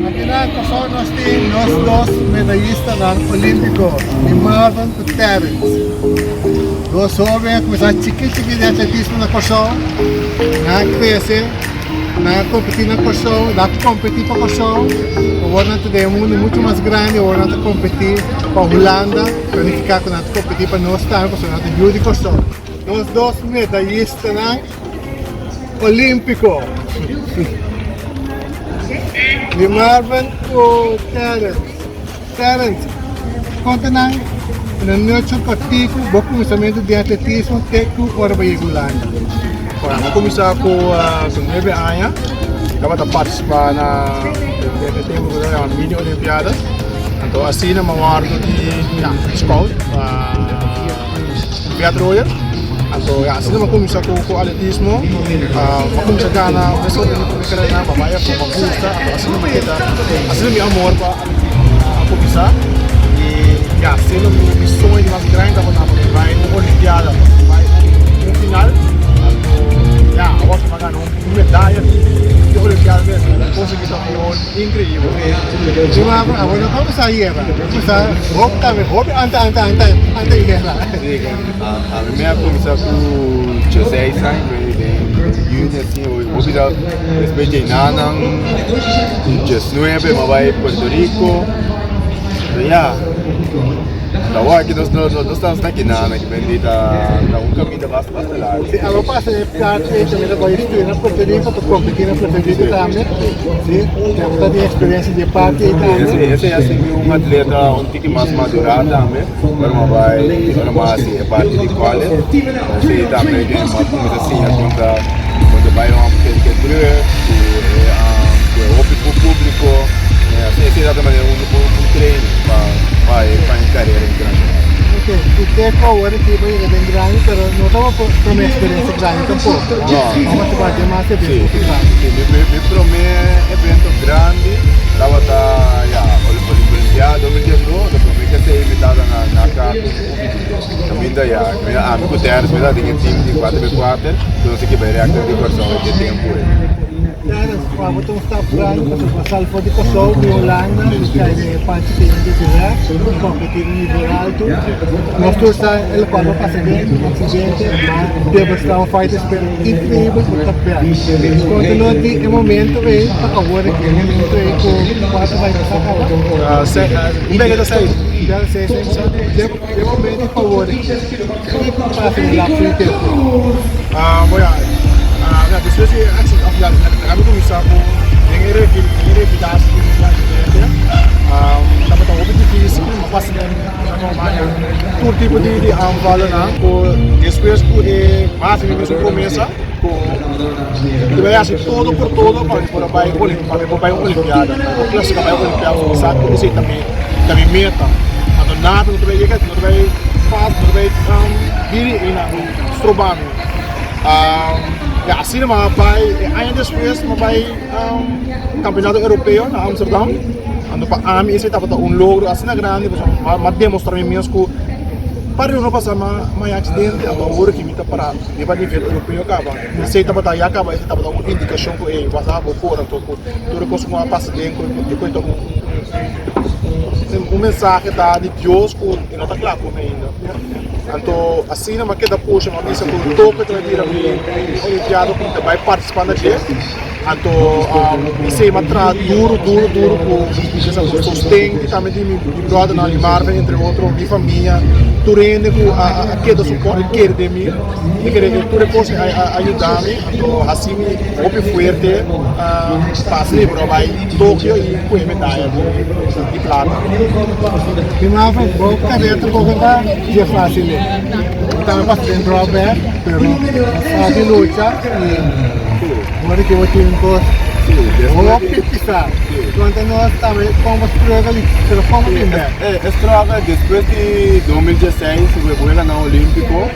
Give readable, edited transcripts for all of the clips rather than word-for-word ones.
Aqui na Kosovo nós temos dois medalhistas olímpicos, de Marvin e Terence. Dois homens começaram chique de atletismo na Kosovo, na crescer, na competir na Kosovo, na competir para Kosovo. Agora tem um mundo muito mais grande, agora nós competir para a Holanda, planificar com nós competir para nós estar, porque nós temos de Kosovo. Nós dois medalhistas olímpicos. De Marvin e Terence. Conta na noite partido, bom começamento de atletismo, técnico para a Holanda. Vamos começar com 9 anos. Estava a participar na mini Olimpiadas. Então, assim, na guardo de escola, Teatro Royal. Então, assim, vamos começar com o atletismo. Vamos começar na pessoa que não quer nada, mas vai para a busta. Assim, meu amor para começar. E assim, meu sonho mais grande é vai na Olimpiada, vai no final. Agora vai ganhar uma medalha de Olimpiada mesmo. Consegui um incrível. Agora vamos sair, vamos antes de guerra. A minha começou com 16 anos, eu respeitei nada, 19, mas vai para Porto Rico. Agora que nós estamos aqui na bendita um caminho bastante largo. Agora passa de parte também da Bahia na Porto Rico, para competir na Porto Rico também. Temos a experiência de parte também. Esse é assim um atleta um pouco mais madurado também, agora mais assim é parte de quali. Esse também tem uma coisa assim quando vai o público, esse é também um treino para a carreira internacional. O tempo agora que vai ser bem grande, mas não estava com uma experiência grande tampouco. Vamos fazer mais evento. Meu primeiro evento grande estava na Olimpiada 2019, depois que ser invitada na casa também da amigo Terence, mas tem um time de 4x4, então se que vai reactar de pessoa que tem por Vamos estar pronto para salvo de Kosovo, de Holanda, que é parte de tirar, competir no nível alto. Nós todos ele quando passa dentro, acidente, mas demonstrar uma fight incrível para o campeão. Continua aqui, é momento aí, agora que é momento aí com 4 vai passar para Um bem da 6. de momento, por favor, o que passa lá para o tempo? Depois de kami começar com nenhum revidade dapat tahu lebih difícil pas por tipo de valor depois mais mesmo começa e vai assim todo por todo para vai Olimpiada o clássico vai Olimpiada sabe que isso também meta então nada não vai chegar não vai faz não vai vir na strobano assim mas vai ainda depois vai campeonato europeu na Amsterdam ando para a mim esse estava um logro assim grande mas demonstrar mesmo que para não passar mais acidente agora que me está para levar de evento europeu acaba esse estava daí acaba esse estava uma indicação que ei passar por fora tudo conseguiu passar dentro depois mensagem da de Deus que não está claro ainda. Então, assim, não queda puxa, mas isso é toque que vai vir a Olimpiada que vai participar da gente. Então, isso é uma trata duro, com sustento, também de brother na Marvin, entre outros, de família, turene com a queda suporte que de mim, e que tudo pode ajudar-me, então, assim, muito forte, passa livre, vai Tóquio e com a medalha de prata. E Marvin, bom, cadê tu colocar? É fácil, também passa dentro do aberto, mas de luta e agora que eu tenho um gosto, vou pisar. Quando nós também fomos para ali, pelo fomos ainda. Estraga depois de 2016, eu vou ganhar o Olímpico.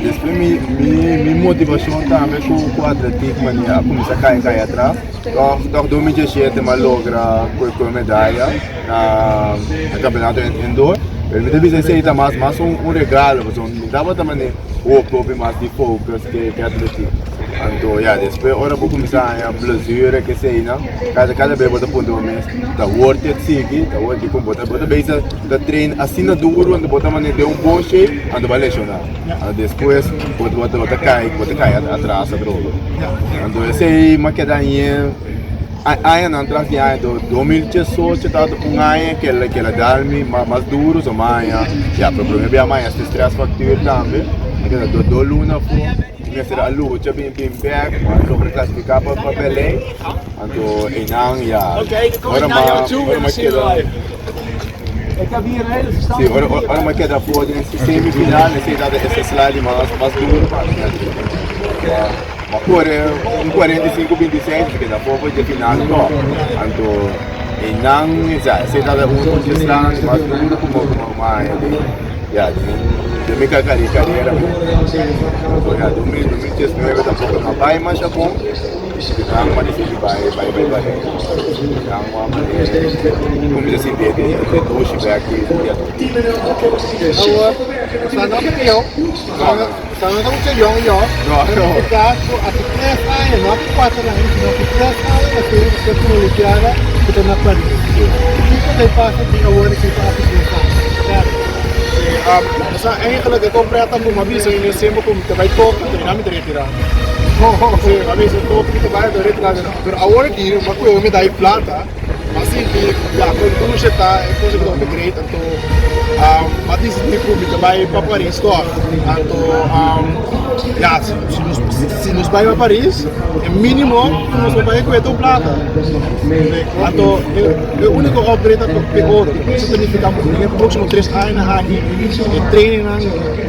Depois minha motivação também com o atletismo, a começar a cair atrás. Em 2017, eu logra com a medalha na campeonato indoor. Pero me deve ser mais um regalo, mas dava também o próprio mais de focus que atletismo. Então, já, depois ora vou começar a blazura que sei, não? Cada vez bota ponto mais, tá worth it seguir, tá worth it com bota bem da treino assim na duro, onde bota maneira de bom shape, onde vai lesionar. Depois bota cai atrás a droga. Então, eu sei maquedanha. Aí na atrás de aí do 2018 tá um ano que ela dá me mais duro, so manhã, já problema bem amanhã esse stress factor também, aquela do luna foi minha será a luta bem back, mas sobre classificar para Belém, então em ano já. Agora mais Sim, ora uma queda pode nesse semifinal, necessidade esse slide mais duro mas por 45-26 porque da pouco de final não, então e não já se dá um de stand mais duro como mais já de minha carreira então já 2019 também não vai mais a bom não mas se vai não como assim de hoje vai aqui Então não estamos chegando já. Não. Aqui 3 anos, não aqui 4 anos, não aqui 3 anos você tem uma Olimpiada que está na Paris. O que passa de agora que está Sa eigenlijk ik oprecht aan mijn visa in december komt te bij top en dan met de retira. Sim, a vez top que vai do retira. Pero agora que eu vou me dar plata, mas sim que já quando você tá, é coisa que eu upgrade então mas isso de público vai para Paris só. Então já se nos vai para Paris, é mínimo nos vai com essa plata. Então o único upgrade é o ouro. Isso significa que nos próximos 3 anos aqui de treino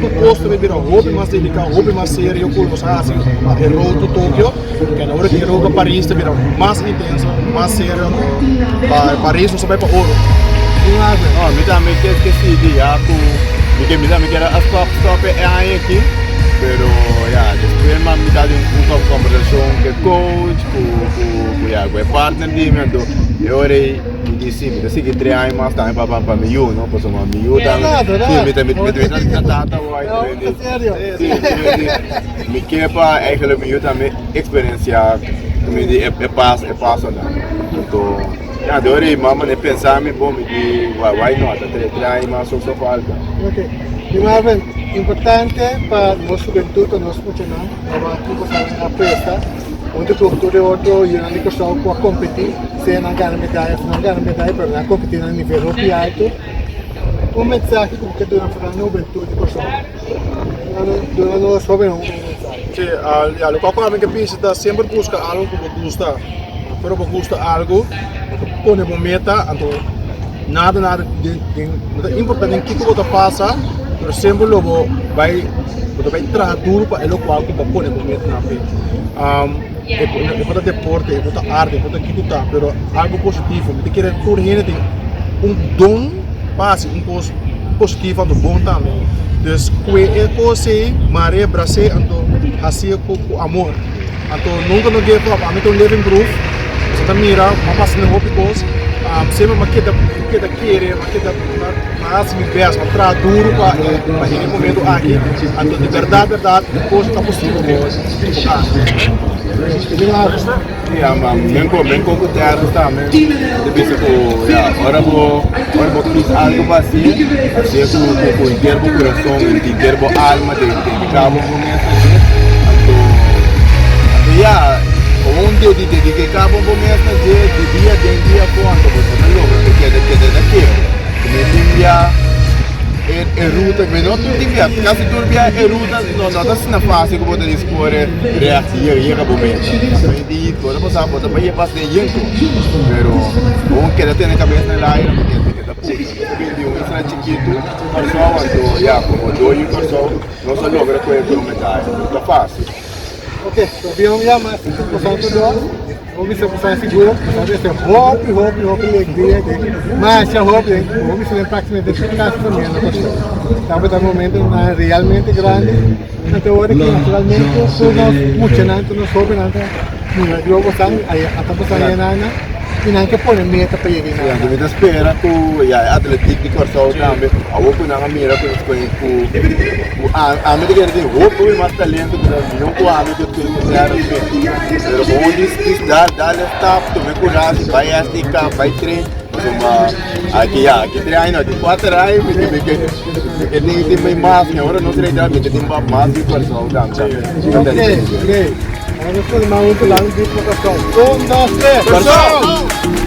do posto de virar hobby mais dedicado, hobby mais sério, como se assim, a road to Tokyo, que na hora que road para Paris te virar mais intenso, mais sério. Para Paris você vai para ouro. Não, me também esqueci de já porque me também quero as stop é aí aqui, pero já depois mais me dá uma conversação com coach, com o partner de mim, então eu orei e disse me disse que 3 anos mais também para me eu não posso mais me eu também me também na data vai me quer para eigenlijk me eu também experienciar me é passo então ja, door die mama ne pensar me bom de why not trai mais só falta. Ok. E Marvin, importante para nossa juventude, nosso funcionário, nós vamos a festa, onde todo outro e a pessoa pode competir, se não ganha medalha, mas não competir a nível muito alto. Um mensagem que tu não fala na juventude, pessoal. Nós sabemos um mensagem. Sí, lo que eu penso é sempre buscar algo que gosta. Pero me gusta algo, pone uma meta, então nada de importante em que você passa, pero sempre logo vai trabalhar duro para o qual você pone uma meta na frente. É para deporte, é para arte, é para que tu tá, pero algo positivo, você quer toda gente tem dom, passe coisa positiva do bom também. Então, é coisa, Maria Brasil, então assim com amor. Então nunca não give up, a mim tem living proof. Você mira, uma passagem no because sempre uma queda querer, uma queda mais me best, uma tra duro para aquele momento aqui, então de verdade, depois está possível bem como teatro também depois agora vou fazer algo assim com o termo coração, o termo alma de cabo então onde de cabo começa de dia quanto você não logra porque é daquilo como é ruta mas não tudo dia quase tudo dia é ruta não está na fase que você dispor reagir e acabou mesmo e toda você pode ir para de yanko pero que queda ter na cabeça na aire porque da porque um extra chiquito pessoal então já como dois pessoal não se logra com o medalha não fácil. Ok, vamos já mais nosotros dos, vamos se posar seguro, vamos ser hop alegria, mas já hop, vamos ser praticamente casa também na pessoa. Estamos no momento realmente grande, então agora que naturalmente nós funcionando, nós hop nada, eu vou passar aí, até passar aí nada, Pinanche pone meta para ir Ja, de vida spera ku ja atletiek di corso também. A outra na mira ku ku a me dizer de roupa e mais talento que não ku a me que tu quer pero onde está dar stop tu me curar vai estica vai trein aqui já aqui treino de 4 aí me que tem mais massa agora não treino me tem mais de corso também. Ok. Agora nós vamos lá um lado de provocação. 1, 2, 3. Corso!